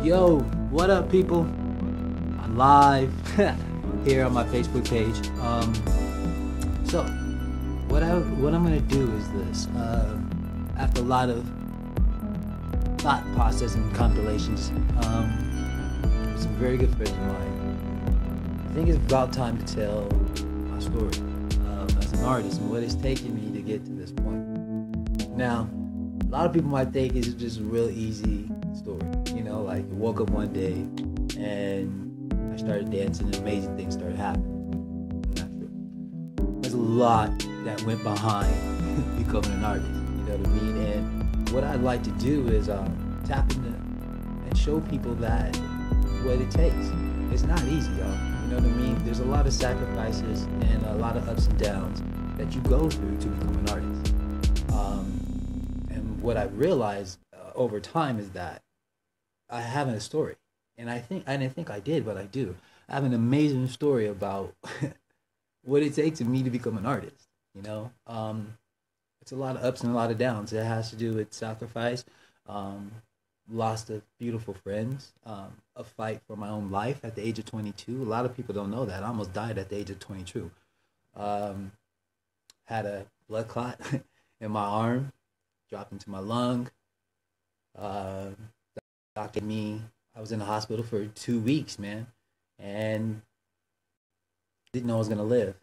Yo, what up, people? I'm live here on my Facebook page. So what I'm gonna do is this. After a lot of thought process and compilations, some very good friends of mine, I think it's about time to tell my story as an artist and what it's taken me to get to this point. Now, a lot of people might think it's just a real easy story. You know, like I woke up one day and I started dancing and amazing things started happening. Not true. There's a lot that went behind becoming an artist. You know what I mean? And what I'd like to do is tap into and show people that what it takes. It's not easy, y'all. You know what I mean? There's a lot of sacrifices and a lot of ups and downs that you go through to become an artist. And what I realized over time is that I have a story, and I didn't think I did, but I do. I have an amazing story about what it takes for me to become an artist. You know, it's a lot of ups and a lot of downs. It has to do with sacrifice, lost of beautiful friends, a fight for my own life at the age of 22. A lot of people don't know that I almost died at the age of 22. Had a blood clot in my arm, dropped into my lung. Doctored me. I was in the hospital for 2 weeks, man, and didn't know I was gonna live.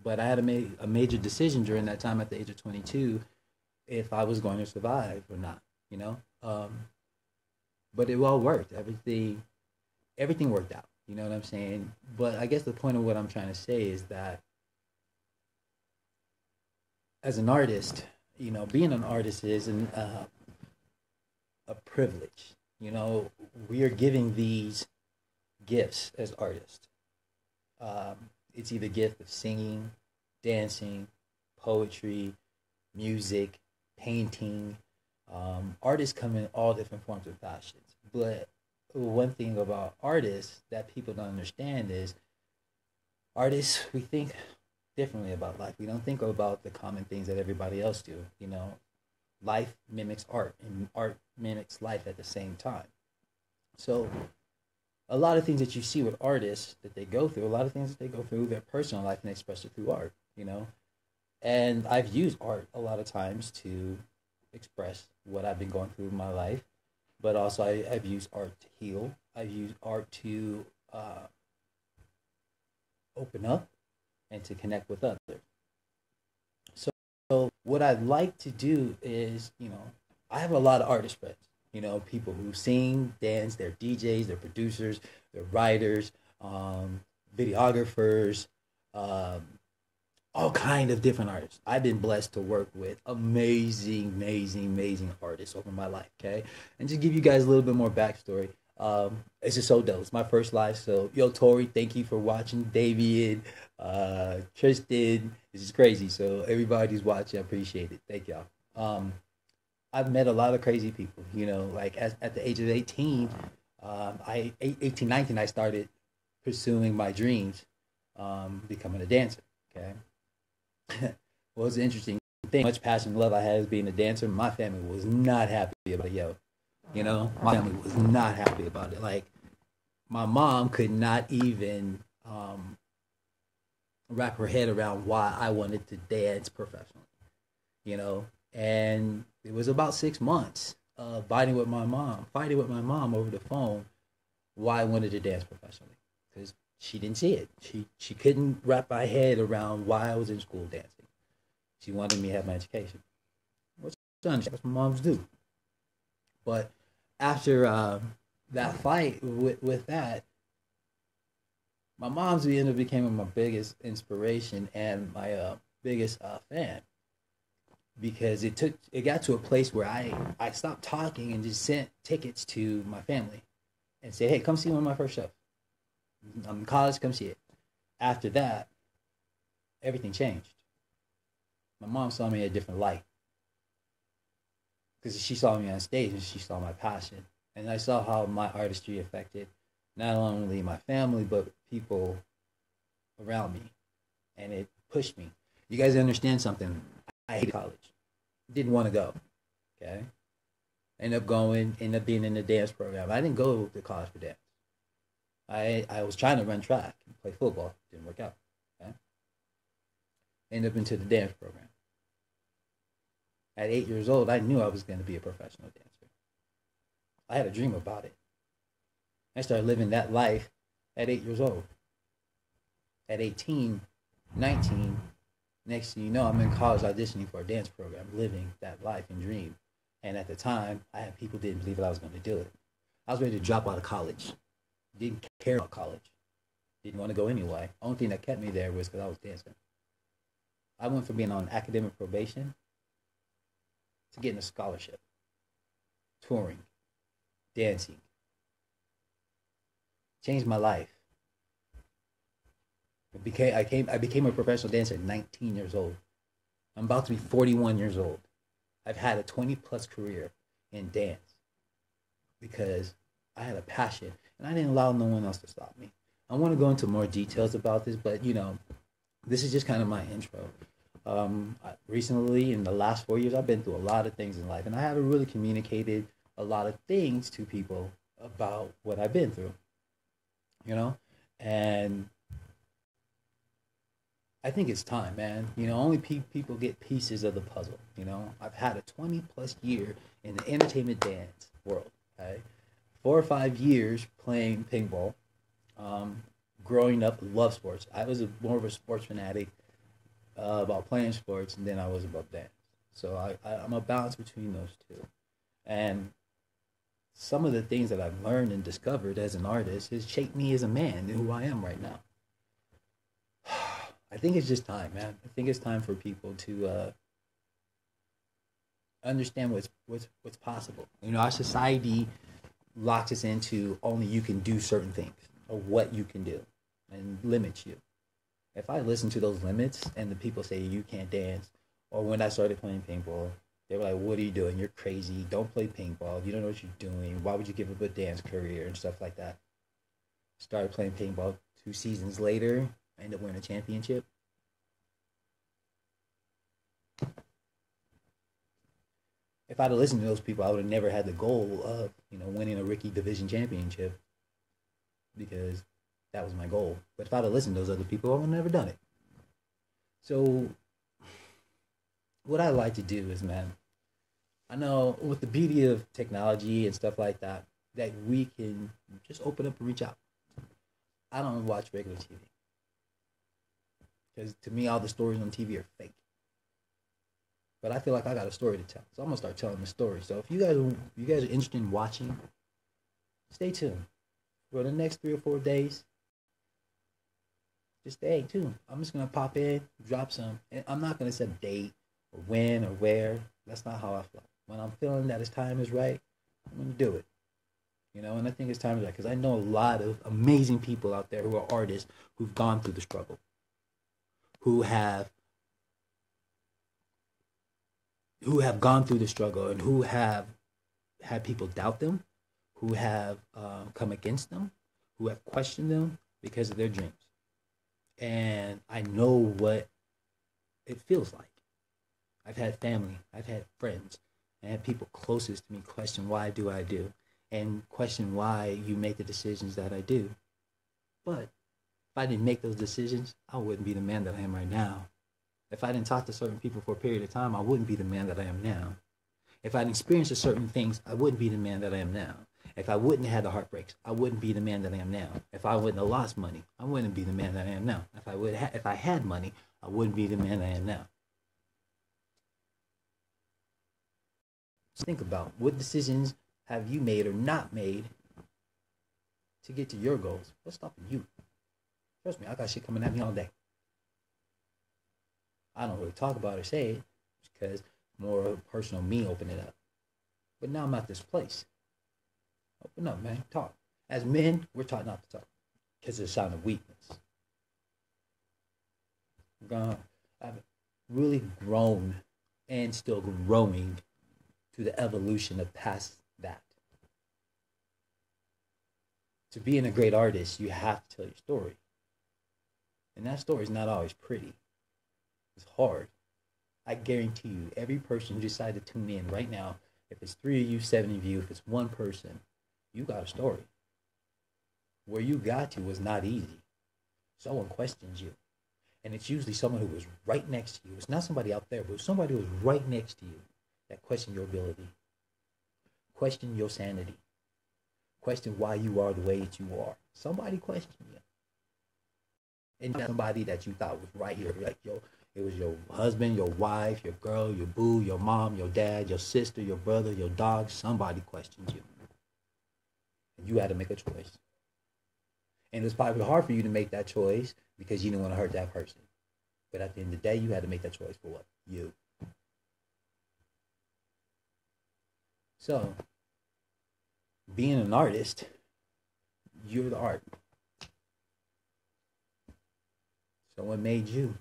But I had to make a major decision during that time at the age of 22 if I was going to survive or not. You know, but it all worked. Everything worked out. You know what I'm saying? But I guess the point of what I'm trying to say is that as an artist, you know, being an artist is a privilege. You know, we are giving these gifts as artists. It's either gift of singing, dancing, poetry, music, painting. Artists come in all different forms and fashions. But one thing about artists that people don't understand is artists, we think differently about life. We don't think about the common things that everybody else do, you know. Life mimics art, and art mimics life at the same time. So a lot of things that you see with artists that they go through, a lot of things that they go through their personal life and they express it through art, you know. And I've used art a lot of times to express what I've been going through in my life, but also I've used art to heal. I've used art to open up and to connect with others. So what I'd like to do is, you know, I have a lot of artist friends, you know, people who sing, dance, they're DJs, they're producers, they're writers, videographers, all kind of different artists. I've been blessed to work with amazing, amazing, amazing artists over my life, okay? And just give you guys a little bit more backstory. It's just so dope. It's my first live, so yo, Tori, thank you for watching. David, Tristan, this is crazy. So everybody's watching, I appreciate it. Thank y'all. I've met a lot of crazy people. You know, like at the age of 18, 18, 19, I started pursuing my dreams, becoming a dancer. Okay. Well, it's an interesting thing. Much passion and love I had as being a dancer. My family was not happy about it, yo. You know, my family was not happy about it. Like, my mom could not even wrap her head around why I wanted to dance professionally. You know, and it was about 6 months of fighting with my mom over the phone why I wanted to dance professionally, because she didn't see it. She couldn't wrap my head around why I was in school dancing. She wanted me to have my education. What's what moms do. But after that fight with that, my mom's ended up becoming my biggest inspiration and my biggest fan, because it got to a place where I stopped talking and just sent tickets to my family and said, hey, come see one of my first shows. I'm in college, come see it. After that, everything changed. My mom saw me in a different light, because she saw me on stage and she saw my passion. And I saw how my artistry affected not only my family, but people around me. And it pushed me. You guys understand something? I hated college. Didn't want to go. Okay? End up being in the dance program. I didn't go to college for dance. I was trying to run track and play football. Didn't work out. Okay? Ended up into the dance program. At 8 years old, I knew I was going to be a professional dancer. I had a dream about it. I started living that life at 8 years old. At 18, 19, next thing you know, I'm in college auditioning for a dance program, living that life and dream. And at the time, I had people didn't believe that I was going to do it. I was ready to drop out of college. Didn't care about college. Didn't want to go anyway. Only thing that kept me there was because I was dancing. I went from being on academic probation to getting a scholarship, touring, dancing. Changed my life. I became a professional dancer at 19 years old. I'm about to be 41 years old. I've had a 20 plus career in dance because I had a passion and I didn't allow no one else to stop me. I want to go into more details about this, but this is just kind of my intro. Recently, in the last 4 years, I've been through a lot of things in life, and I haven't really communicated a lot of things to people about what I've been through, and I think it's time, man. Only people get pieces of the puzzle. I've had a 20 plus year in the entertainment dance world, okay? 4 or 5 years playing paintball. Growing up, love sports. I was more of a sports fanatic about playing sports than I was about dance. So I'm a balance between those two. And some of the things that I've learned and discovered as an artist has shaped me as a man and who I am right now. I think it's just time, man. I think it's time for people to understand what's possible. Our society locks us into only you can do certain things or what you can do and limits you. If I listen to those limits and the people say you can't dance, or when I started playing paintball, they were like, what are you doing? You're crazy. Don't play paintball. You don't know what you're doing. Why would you give up a dance career and stuff like that? Started playing paintball 2 seasons later, ended up winning a championship. If I'd have listened to those people, I would have never had the goal of, winning a rookie division championship because that was my goal. But if I'd have listened to those other people, I would have never done it. So what I like to do is, man, I know with the beauty of technology and stuff like that, that we can just open up and reach out. I don't watch regular TV. Because to me, all the stories on TV are fake. But I feel like I got a story to tell. So I'm going to start telling the story. So if you guys are interested in watching, stay tuned. For the next 3 or 4 days, just stay tuned. I'm just going to pop in, drop some. And I'm not going to set a date or when or where. That's not how I feel. When I'm feeling that time is right, I'm going to do it. And I think it's time is right because I know a lot of amazing people out there who are artists who've gone through the struggle, who have gone through the struggle and who have had people doubt them, who have come against them, who have questioned them because of their dreams. And I know what it feels like. I've had family, I've had friends, I had people closest to me question why do I do, and question why you make the decisions that I do. But if I didn't make those decisions, I wouldn't be the man that I am right now. If I didn't talk to certain people for a period of time, I wouldn't be the man that I am now. If I didn't experience certain things, I wouldn't be the man that I am now. If I wouldn't have had the heartbreaks, I wouldn't be the man that I am now. If I wouldn't have lost money, I wouldn't be the man that I am now. If I had money, I wouldn't be the man I am now. So think about what decisions have you made or not made to get to your goals. What's stopping you? Trust me, I got shit coming at me all day. I don't really talk about it or say it because more of personal me open it up. But now I'm at this place. Open up, man. Talk. As men, we're taught not to talk because it's a sign of weakness. I've really grown and still growing to the evolution of past that. To being a great artist, you have to tell your story. And that story is not always pretty. It's hard. I guarantee you, every person who decided to tune in right now If it's 3 of you, 7 of you, if it's one person, you got a story. Where you got to was not easy. Someone questions you. And it's usually someone who was right next to you. It's not somebody out there, but it's somebody who was right next to you that questioned your ability, question your sanity, question why you are the way that you are. Somebody questioned you. And somebody that you thought was right here, like it was your husband, your wife, your girl, your boo, your mom, your dad, your sister, your brother, your dog. Somebody questioned you. And you had to make a choice. And it was probably hard for you to make that choice because you didn't want to hurt that person. But at the end of the day, you had to make that choice for what? You. So, being an artist, you're the art. Someone made you.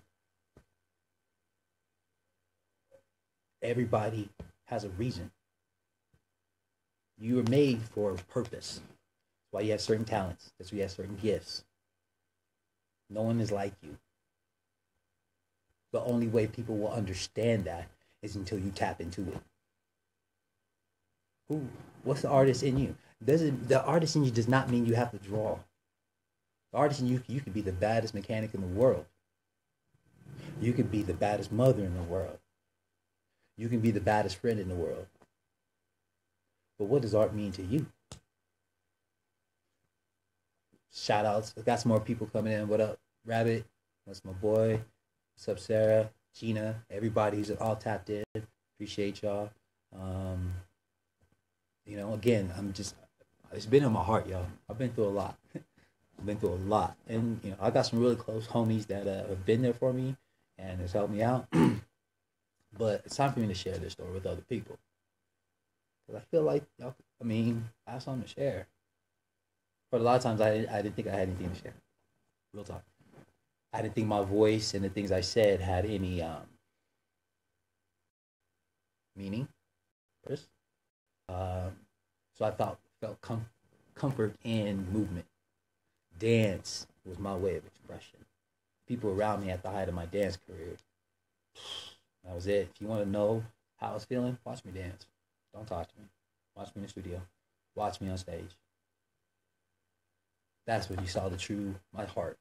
Everybody has a reason. You were made for a purpose. That's why you have certain talents. That's why you have certain gifts. No one is like you. The only way people will understand that is until you tap into it. What's the artist in you? The artist in you does not mean you have to draw. The artist in you could be the baddest mechanic in the world. You could be the baddest mother in the world. You can be the baddest friend in the world. But what does art mean to you? Shout outs. I got some more people coming in. What up, Rabbit? That's my boy. What's up, Sarah? Gina? Everybody who's all tapped in. Appreciate y'all. Again, it's been in my heart, y'all. I've been through a lot. And, I got some really close homies that have been there for me and has helped me out. But it's time for me to share this story with other people. Because I feel like, I have something to share. But a lot of times I didn't think I had anything to share. Real talk. I didn't think my voice and the things I said had any meaning. So I felt comfort in movement. Dance was my way of expression. People around me at the height of my dance career. That was it. If you want to know how I was feeling, watch me dance. Don't talk to me. Watch me in the studio. Watch me on stage. That's when you saw my heart.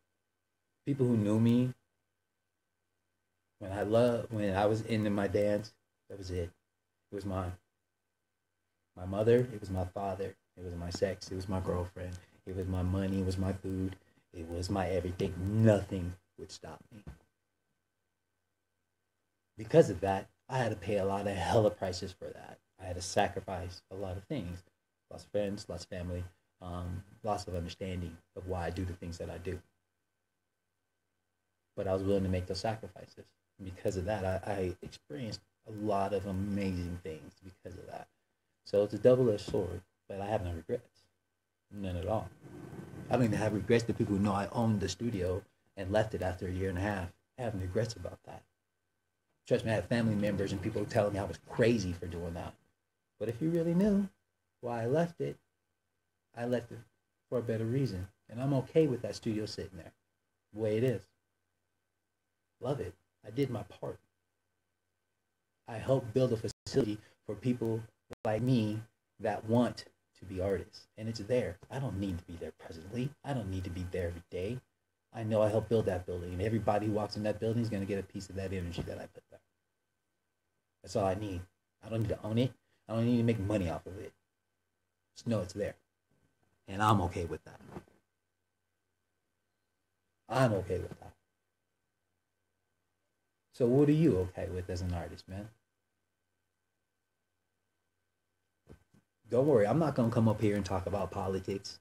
People who knew me, when I was into my dance, that was it. It was mine. My mother, it was my father. It was my sex. It was my girlfriend. It was my money. It was my food. It was my everything. Nothing would stop me. Because of that, I had to pay a lot of hella prices for that. I had to sacrifice a lot of things. Lots of friends, lots of family, lots of understanding of why I do the things that I do. But I was willing to make those sacrifices. And because of that, I experienced a lot of amazing things because of that. So it's a double-edged sword, but I have no regrets. None at all. I don't even have regrets to people who know I owned the studio and left it after a year and a half. I have no regrets about that. Trust me, I have family members and people telling me I was crazy for doing that. But if you really knew why I left it for a better reason. And I'm okay with that studio sitting there, the way it is. Love it. I did my part. I helped build a facility for people like me that want to be artists. And it's there. I don't need to be there presently. I don't need to be there every day. I know I helped build that building. And everybody who walks in that building is going to get a piece of that energy that I put there. That's all I need. I don't need to own it. I don't need to make money off of it. Just know it's there. And I'm okay with that. I'm okay with that. So what are you okay with as an artist, man? Don't worry, I'm not going to come up here and talk about politics.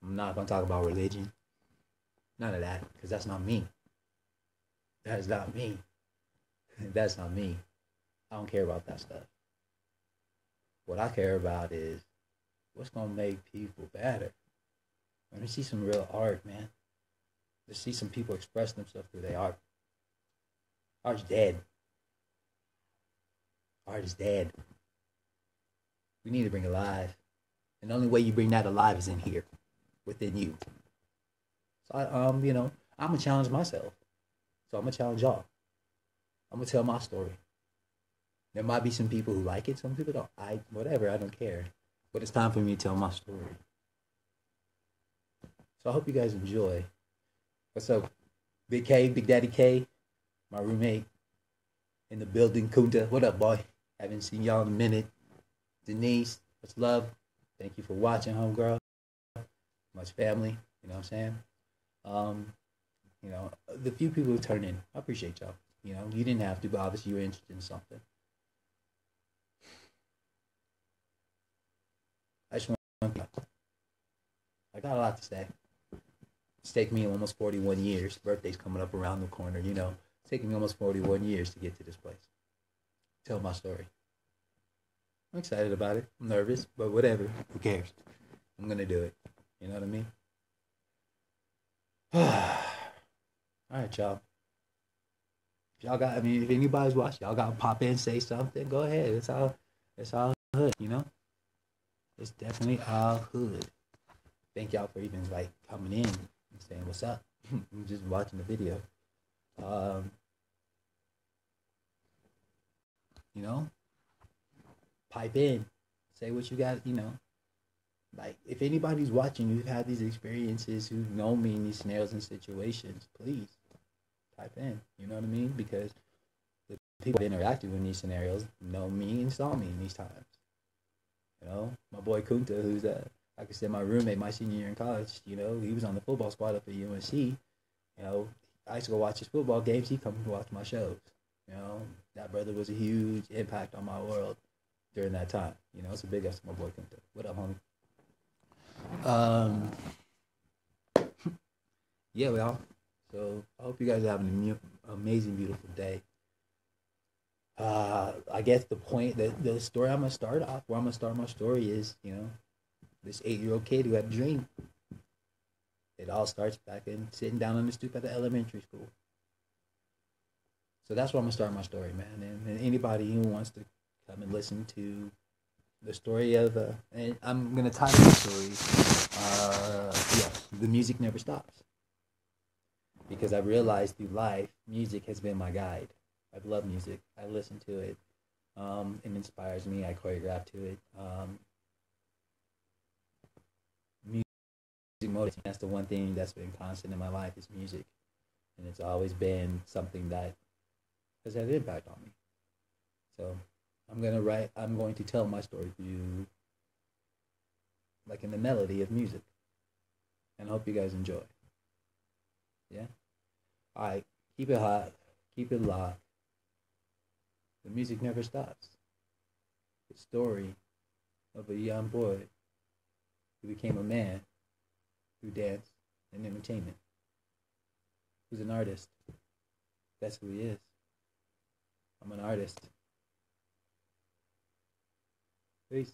I'm not going to talk about religion. None of that, because that's not me. That is not me. That's not me. I don't care about that stuff. What I care about is what's going to make people better. Let me see some real art, man. Let's see some people express themselves through their art. Art's dead. Art is dead. We need to bring it alive. And the only way you bring that alive is in here, within you. So I'm going to challenge myself. So I'm going to challenge y'all. I'm going to tell my story. There might be some people who like it, some people don't. Whatever, I don't care. But it's time for me to tell my story. So I hope you guys enjoy. What's up, Big K, Big Daddy K, my roommate in the building, Kunta. What up, boy? Haven't seen y'all in a minute. Denise, what's love? Thank you for watching, homegirl. Much family, you know what I'm saying? You know, the few people who turn in, I appreciate y'all. You know, you didn't have to, but obviously you were interested in something. I just want to, I got a lot to say. It's taken me almost 41 years. Birthday's coming up around the corner, you know. It's taken me almost 41 years to get to this place. Tell my story. I'm excited about it. I'm nervous, but whatever. Who cares? I'm going to do it. You know what I mean? All right, y'all. If y'all got, I mean, if anybody's watching, y'all got to pop in, say something, go ahead. It's all hood, you know? It's definitely all hood. Thank y'all for even, like, coming in and saying what's up. I'm just watching the video. You know? Pipe in. Say what you got, you know? Like, if anybody's watching, who've had these experiences, who know me in these scenarios and situations, please type in. You know what I mean? Because the people that interacted with these scenarios know me and saw me in these times. You know, my boy Kunta, who's like I said, my roommate, my senior year in college. You know, he was on the football squad up at UNC. You know, I used to go watch his football games. He come to watch my shows. You know, that brother was a huge impact on my world during that time. You know, it's a big ups to my boy Kunta. What up, homie? Yeah, y'all. So I hope you guys are having an amazing, beautiful day. I guess the story I'm gonna start off, where I'm gonna start my story is, you know, this 8-year-old kid who had a dream. It all starts back in sitting down on the stoop at the elementary school. So that's where I'm gonna start my story, man. And anybody who wants to come and listen to the story of, and I'm gonna title the story, The Music Never Stops. Because I've realized through life, music has been my guide. I love music. I listen to it. It inspires me. I choreograph to it. Music motivates me. That's the one thing that's been constant in my life is music. And it's always been something that has had an impact on me. So I'm going to tell my story for you like in the melody of music. And I hope you guys enjoy. Yeah? Alright, keep it hot, keep it locked. The music never stops. The story of a young boy who became a man through dance and entertainment. Who's an artist. That's who he is. I'm an artist. Peace.